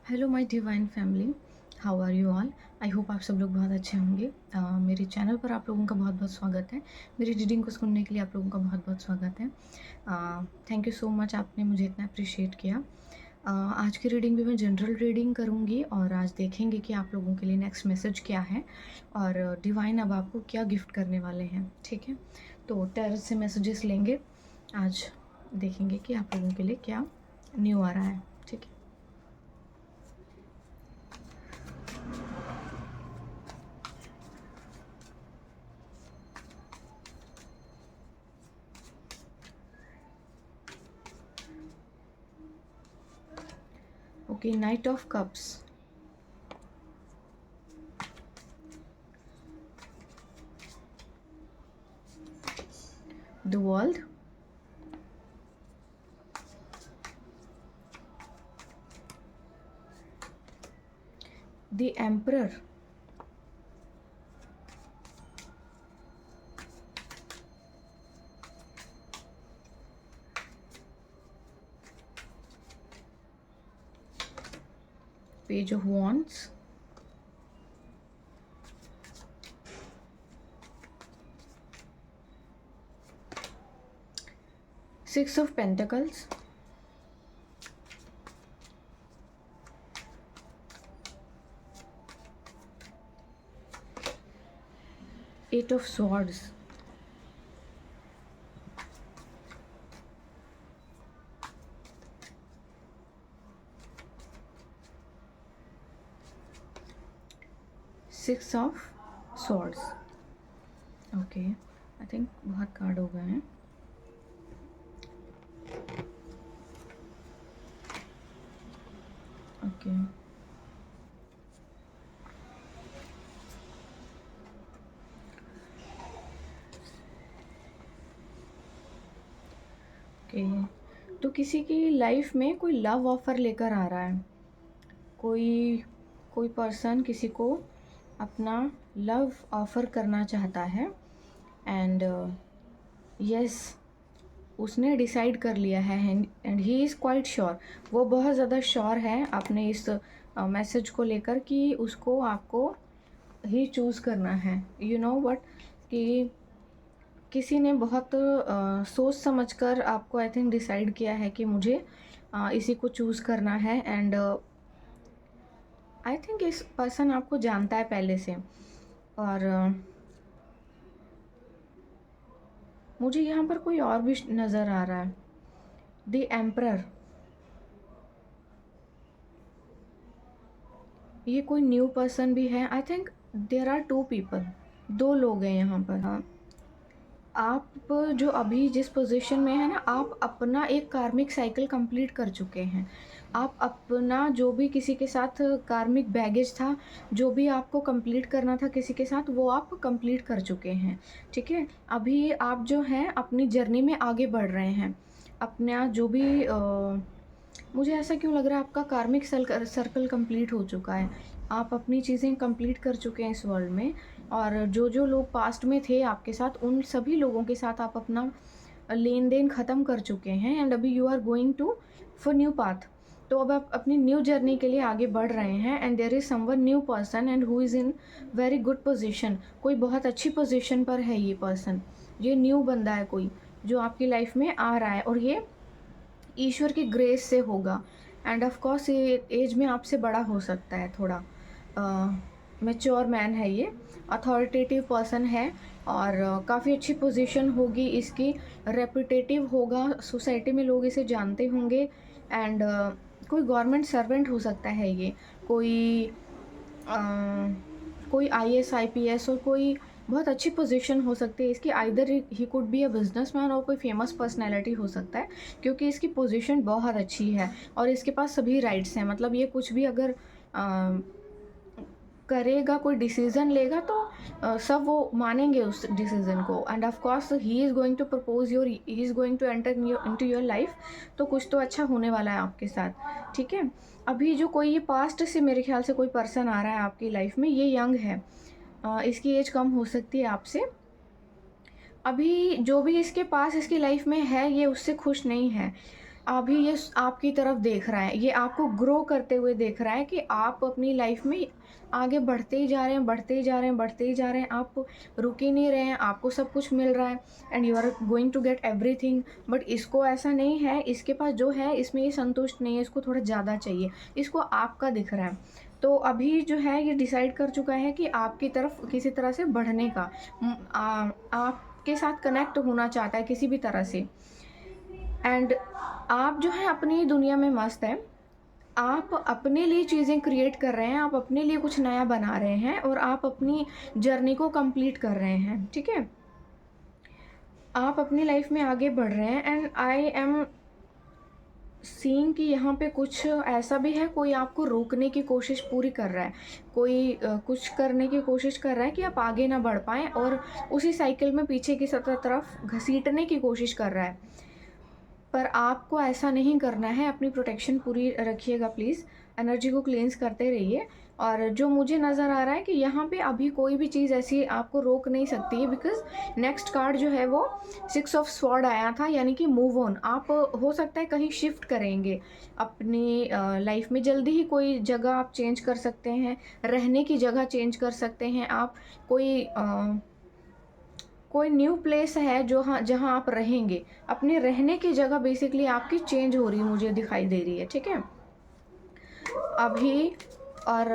Hello my divine family, how are you all. I hope आप सब लोग बहुत अच्छे होंगे। मेरे चैनल पर आप लोगों का बहुत बहुत स्वागत है। मेरी रीडिंग को सुनने के लिए आप लोगों का बहुत बहुत स्वागत है। थैंक यू सो मच, आपने मुझे इतना अप्रिशिएट किया। आज की रीडिंग भी मैं जनरल रीडिंग करूँगी और आज देखेंगे कि आप लोगों के लिए नेक्स्ट मैसेज क्या है और डिवाइन अब आपको क्या गिफ्ट करने वाले हैं। ठीक है, तो टैरोट से मैसेजेस लेंगे। आज देखेंगे कि आप लोगों के लिए क्या न्यू आ रहा है। ठीक है, okay. Night of cups, the world, the emperor, page of wands, six of pentacles, eight of swords, six of swords। Okay, I think बहुत कार्ड हो गए हैं। Okay, okay. तो किसी की लाइफ में कोई लव ऑफर लेकर आ रहा है। कोई कोई पर्सन किसी को अपना लव ऑफर करना चाहता है एंड यस, उसने डिसाइड कर लिया है and he is quite sure. वो बहुत ज़्यादा श्योर है अपने इस मैसेज को लेकर कि उसको आपको ही चूज़ करना है। यू नो वट, कि किसी ने बहुत सोच समझकर आपको आई थिंक डिसाइड किया है कि मुझे इसी को चूज़ करना है एंड आई थिंक इस पर्सन आपको जानता है पहले से। और मुझे यहाँ पर कोई और भी नज़र आ रहा है, द एम्परर। ये कोई न्यू पर्सन भी है। I think there are two people, दो लोग हैं यहाँ पर। आप जो अभी जिस पोजीशन में है ना, आप अपना एक कार्मिक साइकिल कंप्लीट कर चुके हैं। आप अपना जो भी किसी के साथ कार्मिक बैगेज था, जो भी आपको कंप्लीट करना था किसी के साथ, वो आप कंप्लीट कर चुके हैं। ठीक है, अभी आप जो हैं अपनी जर्नी में आगे बढ़ रहे हैं। अपना जो भी मुझे ऐसा क्यों लग रहा है आपका कार्मिक सर्कल कंप्लीट हो चुका है। आप अपनी चीज़ें कंप्लीट कर चुके हैं इस वर्ल्ड में और जो जो लोग पास्ट में थे आपके साथ, उन सभी लोगों के साथ आप अपना लेन देन ख़त्म कर चुके हैं एंड अभी you are going to for new path. तो अब आप अपनी न्यू जर्नी के लिए आगे बढ़ रहे हैं and there is someone new person and who is in very good position. कोई बहुत अच्छी पोजीशन पर है ये पर्सन। ये न्यू बंदा है कोई जो आपकी लाइफ में आ रहा है और ये ईश्वर की ग्रेस से होगा एंड ऑफ कोर्स ये एज में आपसे बड़ा हो सकता है थोड़ा। मैच्योर मैन है ये, अथॉरिटेटिव पर्सन है और काफ़ी अच्छी पोजीशन होगी इसकी, रेपुटेटिव होगा, सोसाइटी में लोग इसे जानते होंगे एंड कोई गवर्नमेंट सर्वेंट हो सकता है ये, कोई कोई आईएएस आईपीएस और कोई बहुत अच्छी पोजीशन हो सकती है इसकी। Either he could be a businessman और कोई फेमस पर्सनैलिटी हो सकता है क्योंकि इसकी पोजीशन बहुत अच्छी है और इसके पास सभी राइट्स हैं। मतलब ये कुछ भी अगर करेगा, कोई डिसीज़न लेगा तो सब वो मानेंगे उस डिसीज़न को and of course he is going to propose your, he is going to enter into your life. तो कुछ तो अच्छा होने वाला है आपके साथ। ठीक है, अभी जो कोई ये पास्ट से मेरे ख्याल से कोई पर्सन आ रहा है आपकी लाइफ में, ये यंग है। इसकी एज कम हो सकती है आपसे। अभी जो भी इसके पास इसकी लाइफ में है ये उससे खुश नहीं है। अभी ये आपकी तरफ देख रहा है, ये आपको ग्रो करते हुए देख रहा है कि आप अपनी लाइफ में आगे बढ़ते ही जा रहे हैं, बढ़ते ही जा रहे हैं, बढ़ते ही जा रहे हैं, आप रुक ही नहीं रहे हैं, आपको सब कुछ मिल रहा है and you are going to get everything. But इसको ऐसा नहीं है, इसके पास जो है इसमें ये संतुष्ट नहीं है, इसको थोड़ा ज़्यादा चाहिए, इसको आपका दिख रहा है। तो अभी जो है ये डिसाइड कर चुका है कि आपकी तरफ किसी तरह से बढ़ने का, आपके साथ कनेक्ट होना चाहता है किसी भी तरह से। एंड आप जो है अपनी दुनिया में मस्त हैं, आप अपने लिए चीज़ें क्रिएट कर रहे हैं, आप अपने लिए कुछ नया बना रहे हैं और आप अपनी जर्नी को कंप्लीट कर रहे हैं, ठीक है? आप अपनी लाइफ में आगे बढ़ रहे हैं एंड आई एम सीइंग कि यहाँ पे कुछ ऐसा भी है, कोई आपको रोकने की कोशिश पूरी कर रहा है, कोई कुछ करने की कोशिश कर रहा है कि आप आगे ना बढ़ पाएँ और उसी साइकिल में पीछे की तरफ घसीटने की कोशिश कर रहा है। पर आपको ऐसा नहीं करना है, अपनी प्रोटेक्शन पूरी रखिएगा प्लीज़, एनर्जी को क्लींस करते रहिए। और जो मुझे नज़र आ रहा है कि यहाँ पे अभी कोई भी चीज़ ऐसी आपको रोक नहीं सकती है, बिकॉज़ नेक्स्ट कार्ड जो है वो 6 ऑफ स्वॉर्ड आया था, यानी कि मूव ऑन। आप हो सकता है कहीं शिफ्ट करेंगे अपनी लाइफ में, जल्दी ही कोई जगह आप चेंज कर सकते हैं, रहने की जगह चेंज कर सकते हैं आप, कोई न्यू प्लेस है जो जहाँ आप रहेंगे, अपने रहने की जगह बेसिकली आपकी चेंज हो रही है, मुझे दिखाई दे रही है, ठीक है? अभी और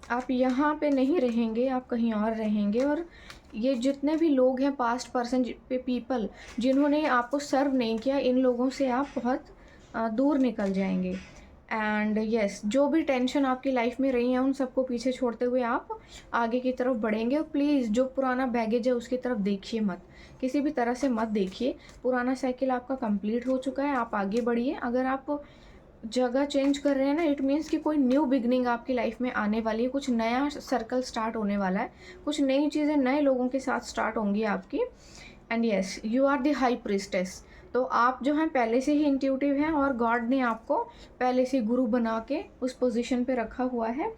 आप यहाँ पे नहीं रहेंगे, आप कहीं और रहेंगे। और ये जितने भी लोग हैं पास्ट पर्सन पीपल जिन्होंने आपको सर्व नहीं किया, इन लोगों से आप बहुत दूर निकल जाएंगे। एंड यस, जो भी टेंशन आपकी लाइफ में रही है उन सबको पीछे छोड़ते हुए आप आगे की तरफ बढ़ेंगे। और प्लीज़ जो पुराना बैगेज है उसकी तरफ देखिए मत, किसी भी तरह से मत देखिए। पुराना साइकिल आपका कंप्लीट हो चुका है, आप आगे बढ़िए। अगर आप जगह चेंज कर रहे हैं ना, इट मीन्स कि कोई न्यू बिगनिंग आपकी लाइफ में आने वाली है, कुछ नया सर्कल स्टार्ट होने वाला है, कुछ नई चीज़ें नए लोगों के साथ स्टार्ट होंगी आपकी। And yes, you are the high priestess. तो आप जो हैं पहले से ही इंट्यूटिव हैं और गॉड ने आपको पहले से गुरु बना के उस पोजीशन पे रखा हुआ है।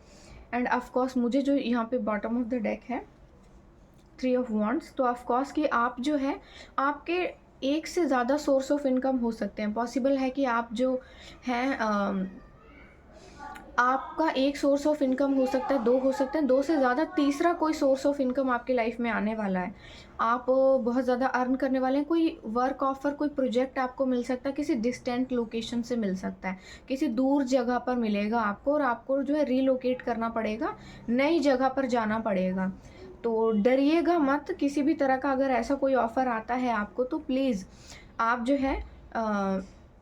एंड ऑफ कोर्स मुझे जो यहाँ पे बॉटम ऑफ द डेक है 3 ऑफ वॉन्ड्स, तो ऑफ कोर्स कि आप जो है आपके एक से ज़्यादा सोर्स ऑफ इनकम हो सकते हैं। पॉसिबल है कि आप जो हैं आपका एक सोर्स ऑफ इनकम हो सकता है, 2 हो सकते हैं, 2 से ज़्यादा तीसरा कोई सोर्स ऑफ इनकम आपकी लाइफ में आने वाला है। आप बहुत ज़्यादा अर्न करने वाले हैं, कोई वर्क ऑफ़र, कोई प्रोजेक्ट आपको मिल सकता है, किसी डिस्टेंट लोकेशन से मिल सकता है, किसी दूर जगह पर मिलेगा आपको और आपको जो है रीलोकेट करना पड़ेगा, नई जगह पर जाना पड़ेगा। तो डरिएगा मत किसी भी तरह का, अगर ऐसा कोई ऑफ़र आता है आपको तो प्लीज़ आप जो है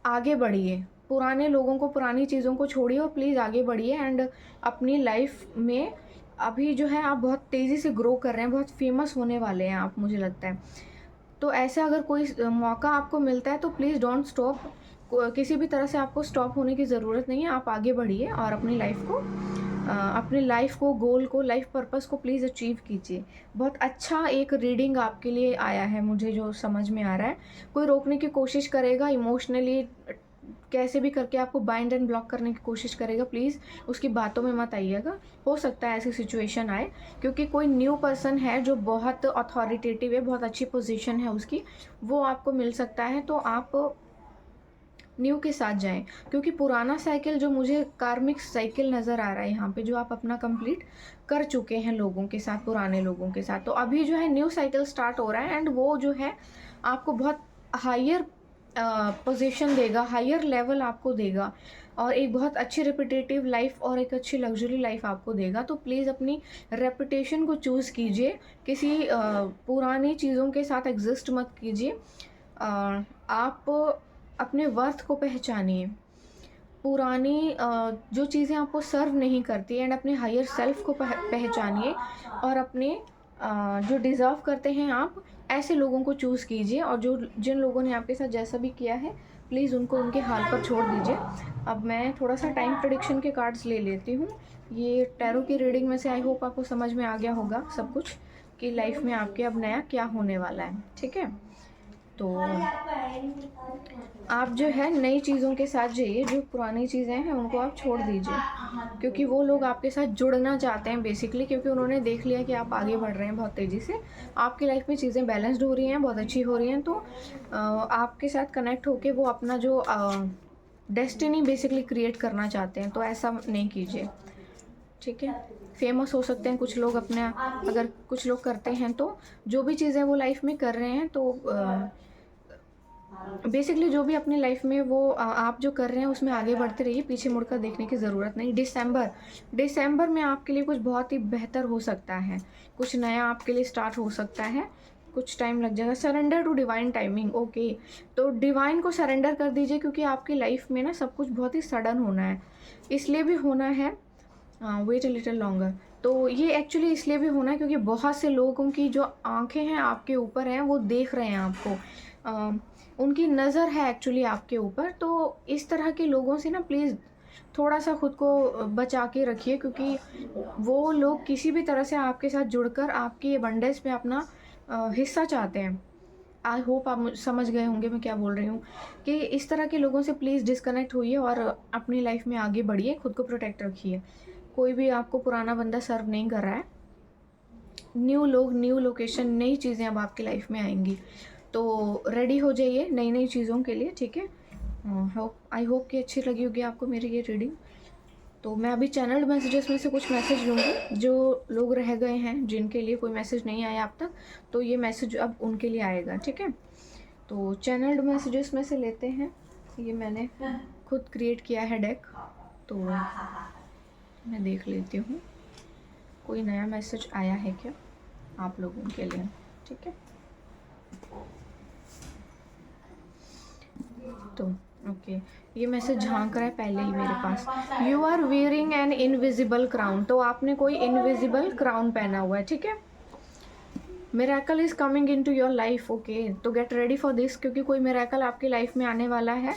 आगे बढ़िए। पुराने लोगों को, पुरानी चीज़ों को छोड़िए और प्लीज़ आगे बढ़िए। एंड अपनी लाइफ में अभी जो है आप बहुत तेज़ी से ग्रो कर रहे हैं, बहुत फेमस होने वाले हैं आप, मुझे लगता है। तो ऐसा अगर कोई मौका आपको मिलता है तो प्लीज़ डोंट स्टॉप। किसी भी तरह से आपको स्टॉप होने की ज़रूरत नहीं है, आप आगे बढ़िए और अपनी लाइफ को, गोल को, लाइफ पर्पस को प्लीज़ अचीव कीजिए। बहुत अच्छा एक रीडिंग आपके लिए आया है, मुझे जो समझ में आ रहा है। कोई रोकने की कोशिश करेगा इमोशनली, कैसे भी करके आपको बाइंड एंड ब्लॉक करने की कोशिश करेगा, प्लीज़ उसकी बातों में मत आइएगा। हो सकता है ऐसी सिचुएशन आए, क्योंकि कोई न्यू पर्सन है जो बहुत अथॉरिटेटिव है, बहुत अच्छी पोजीशन है उसकी, वो आपको मिल सकता है। तो आप न्यू के साथ जाएं, क्योंकि पुराना साइकिल जो मुझे कार्मिक साइकिल नज़र आ रहा है यहाँ पे, जो आप अपना कंप्लीट कर चुके हैं लोगों के साथ, पुराने लोगों के साथ, तो अभी जो है न्यू साइकिल स्टार्ट हो रहा है। एंड वो जो है आपको बहुत हायर पोजीशन देगा, हायर लेवल आपको देगा और एक बहुत अच्छी रेपिटेटिव लाइफ और एक अच्छी लग्जरी लाइफ आपको देगा। तो प्लीज़ अपनी रेपुटेशन को चूज़ कीजिए, किसी पुरानी चीज़ों के साथ एग्जिस्ट मत कीजिए। आप अपने वर्थ को पहचानिए, पुरानी जो चीज़ें आपको सर्व नहीं करती, एंड अपने हायर सेल्फ को पहचानिए और अपने जो डिज़र्व करते हैं आप, ऐसे लोगों को चूज़ कीजिए। और जिन लोगों ने आपके साथ जैसा भी किया है, प्लीज़ उनको उनके हाल पर छोड़ दीजिए। अब मैं थोड़ा सा टाइम प्रेडिक्शन के कार्ड्स ले लेती हूँ। ये टैरो की रीडिंग में से आई होप आपको समझ में आ गया होगा सब कुछ, कि लाइफ में आपके अब नया क्या होने वाला है, ठीक है? तो आप जो है नई चीज़ों के साथ जाइए, जो पुरानी चीज़ें हैं उनको आप छोड़ दीजिए, क्योंकि वो लोग आपके साथ जुड़ना चाहते हैं बेसिकली, क्योंकि उन्होंने देख लिया कि आप आगे बढ़ रहे हैं बहुत तेज़ी से, आपकी लाइफ में चीज़ें बैलेंस्ड हो रही हैं, बहुत अच्छी हो रही हैं, तो आपके साथ कनेक्ट होके वो अपना जो डेस्टिनी बेसिकली क्रिएट करना चाहते हैं, तो ऐसा नहीं कीजिए, ठीक है। फेमस हो सकते हैं कुछ लोग अपना, अगर कुछ लोग करते हैं तो जो भी चीज़ें वो लाइफ में कर रहे हैं, तो बेसिकली जो भी अपनी लाइफ में वो आप जो कर रहे हैं उसमें आगे बढ़ते रहिए, पीछे मुड़कर देखने की ज़रूरत नहीं। दिसंबर में आपके लिए कुछ बहुत ही बेहतर हो सकता है, कुछ नया आपके लिए स्टार्ट हो सकता है, कुछ टाइम लग जाएगा। Surrender to divine timing, okay, तो डिवाइन को सरेंडर कर दीजिए, क्योंकि आपकी लाइफ में ना सब कुछ बहुत ही सडन होना है, इसलिए भी होना है। वेट अ लिटिल लॉन्गर, तो ये एक्चुअली इसलिए भी होना है क्योंकि बहुत से लोगों की जो आंखें हैं आपके ऊपर हैं, वो देख रहे हैं आपको, उनकी नज़र है एक्चुअली आपके ऊपर, तो इस तरह के लोगों से ना प्लीज़ थोड़ा सा खुद को बचा के रखिए, क्योंकि वो लोग किसी भी तरह से आपके साथ जुड़कर आपकी अबंडेंस में अपना हिस्सा चाहते हैं। आई होप आप समझ गए होंगे मैं क्या बोल रही हूँ, कि इस तरह के लोगों से प्लीज़ डिस्कनेक्ट होइए और अपनी लाइफ में आगे बढ़िए, खुद को प्रोटेक्ट रखिए। कोई भी आपको पुराना बंदा सर्व नहीं कर रहा है, न्यू लोग, न्यू लोकेशन, नई चीज़ें अब आपकी लाइफ में आएंगी, तो रेडी हो जाइए नई नई चीज़ों के लिए, ठीक है। आई होप कि अच्छी लगी होगी आपको मेरी ये रीडिंग। तो मैं अभी चैनल्ड मैसेजेस में से कुछ मैसेज लूँगी, जो लोग रह गए हैं जिनके लिए कोई मैसेज नहीं आया अब तक, तो ये मैसेज अब उनके लिए आएगा, ठीक है। तो चैनल्ड मैसेजेस में से लेते हैं, ये मैंने खुद क्रिएट किया है डेक, तो मैं देख लेती हूँ कोई नया मैसेज आया है क्या आप लोगों के लिए, ठीक है। तो ओके, ये मैसेज झांक रहा है पहले ही मेरे पास, you are wearing an invisible crown, तो आपने कोई इनविजिबल क्राउन पहना हुआ है, ठीक है। Miracle is coming into your life, okay, तो गेट रेडी फॉर दिस, क्योंकि कोई मिरेकल आपकी लाइफ में आने वाला है,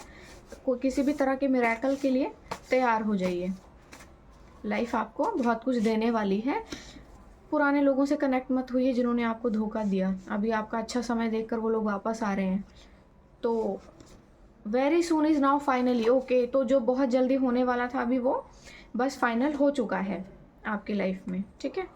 कोई किसी भी तरह के मिरेकल के लिए तैयार हो जाइए, लाइफ आपको बहुत कुछ देने वाली है। पुराने लोगों से कनेक्ट मत होइए जिन्होंने आपको धोखा दिया, अभी आपका अच्छा समय देखकर वो लोग वापस आ रहे हैं, तो very soon is now finally, okay, तो जो बहुत जल्दी होने वाला था अभी वो बस फाइनल हो चुका है आपकी लाइफ में, ठीक है।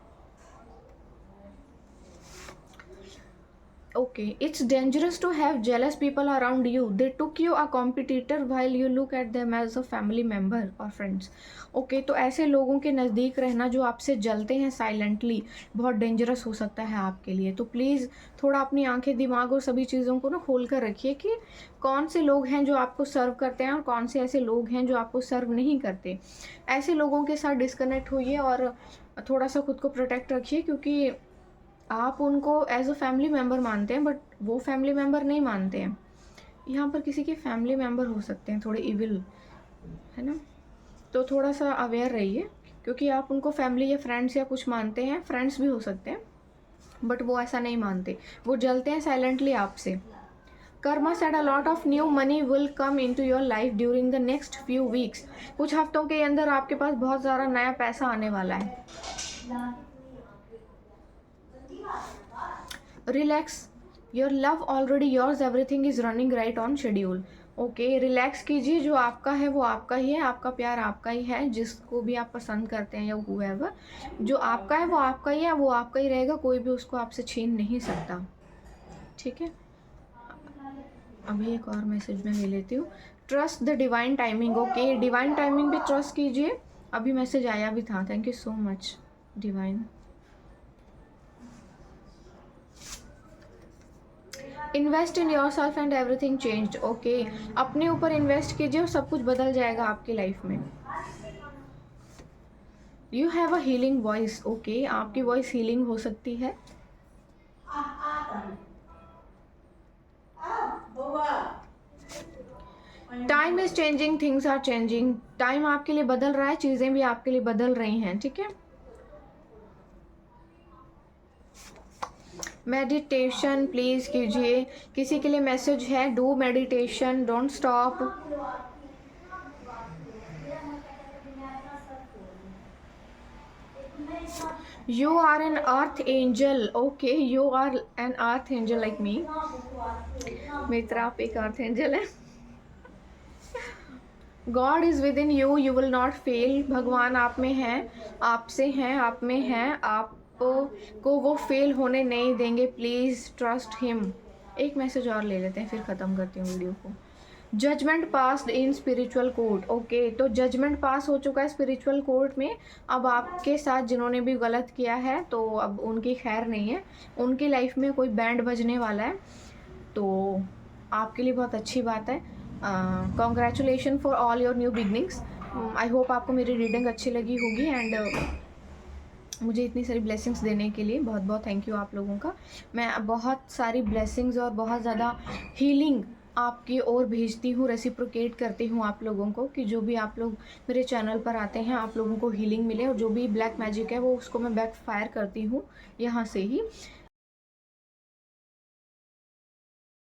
Okay, it's dangerous to have jealous people around you. They took you a competitor while you look at them as a family member or friends. Okay, तो ऐसे लोगों के नज़दीक रहना जो आपसे जलते हैं साइलेंटली, बहुत डेंजरस हो सकता है आपके लिए, तो प्लीज़ थोड़ा अपनी आंखें, दिमाग और सभी चीज़ों को ना खोल कर रखिए कि कौन से लोग हैं जो आपको सर्व करते हैं और कौन से ऐसे लोग हैं जो आपको सर्व नहीं करते। ऐसे लोगों के साथ डिस्कनेक्ट होइए और थोड़ा सा खुद को प्रोटेक्ट रखिए, क्योंकि आप उनको एज अ फैमिली मेम्बर मानते हैं, बट वो फैमिली मेम्बर नहीं मानते हैं। यहाँ पर किसी के फैमिली मेम्बर हो सकते हैं थोड़े इविल, है ना, तो थोड़ा सा अवेयर रहिए, क्योंकि आप उनको फैमिली या फ्रेंड्स या कुछ मानते हैं, फ्रेंड्स भी हो सकते हैं, बट वो ऐसा नहीं मानते, वो जलते हैं साइलेंटली आपसे। Karma said a lot of new money will come into your life during the next few weeks, कुछ हफ्तों के अंदर आपके पास बहुत सारा नया पैसा आने वाला है। Relax, your love already yours, everything is running right on schedule, okay, relax कीजिए, जो आपका है वो आपका ही है, आपका प्यार आपका ही है, जिसको भी आप पसंद करते हैं या हुएवर, जो आपका है वो आपका ही है, वो आपका ही रहेगा, कोई भी उसको आपसे छीन नहीं सकता, ठीक है। अभी एक और मैसेज मैं ले लेती हूँ, trust the divine timing, okay, divine timing पे ट्रस्ट कीजिए, अभी मैसेज आया भी था, thank you so much divine. Invest in your self and everything changed, okay, अपने ऊपर इन्वेस्ट कीजिए और सब कुछ बदल जाएगा आपकी लाइफ में। You have a healing voice, okay, आपकी वॉइस हीलिंग हो सकती है। Time is changing, things are changing, time आपके लिए बदल रहा है, चीज़ें भी आपके लिए बदल रही हैं, ठीक है। मेडिटेशन प्लीज़ कीजिए, किसी के लिए मैसेज है, do meditation, don't stop. You are an earth angel. Okay, you are an earth angel like me. मित्र आप एक earth angel है. God is with in you, you will not fail. भगवान आप में हैं, आपसे हैं, आप में हैं, आपको वो फेल होने नहीं देंगे. Please trust him. एक मैसेज और ले लेते हैं, फिर ख़त्म करती हूँ वीडियो को. Judgment passed in spiritual court. Okay, तो जजमेंट पास हो चुका है स्पिरिचुअल कोर्ट में. अब आपके साथ जिन्होंने भी गलत किया है तो अब उनकी खैर नहीं है. उनकी लाइफ में कोई बैंड बजने वाला है, तो आपके लिए बहुत अच्छी बात है. Congratulation for all your new beginnings. I hope आपको मेरी रीडिंग अच्छी लगी होगी एंड मुझे इतनी सारी ब्लेसिंग्स देने के लिए बहुत बहुत थैंक यू आप लोगों का. मैं बहुत सारी ब्लेसिंग्स और बहुत ज़्यादा हीलिंग आपकी ओर भेजती हूँ, रेसिप्रोकेट करती हूँ आप लोगों को, कि जो भी आप लोग मेरे चैनल पर आते हैं आप लोगों को हीलिंग मिले, और जो भी ब्लैक मैजिक है वो उसको मैं बैक फायर करती हूँ यहाँ से ही.